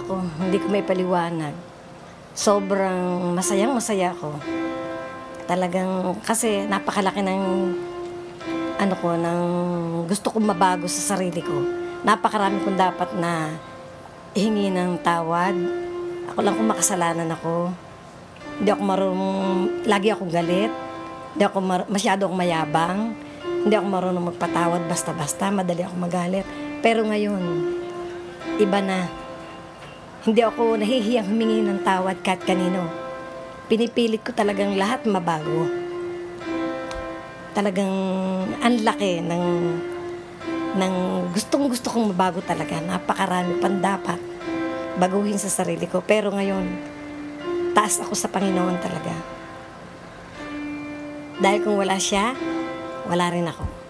Naku, hindi ko may paliwanag. Sobrang masayang-masaya ako. Talagang kasi napakalaki ng ng gusto kong mabago sa sarili ko. Napakarami kong dapat na ihingi ng tawad. Ako lang kung makasalanan ako. Hindi ako lagi akong galit. Hindi ako masyado akong mayabang. Hindi ako marunong magpatawad basta-basta, madali ako magalit. Pero ngayon, iba na. Hindi ako nahihiyang humingi ng tawad kahit kanino. Pinipilit ko talagang lahat mabago. Talagang ang laki ng gustong-gusto kong mabago talaga. Napakarami pang dapat baguhin sa sarili ko. Pero ngayon, taas ako sa Panginoon talaga. Dahil kung wala siya, wala rin ako.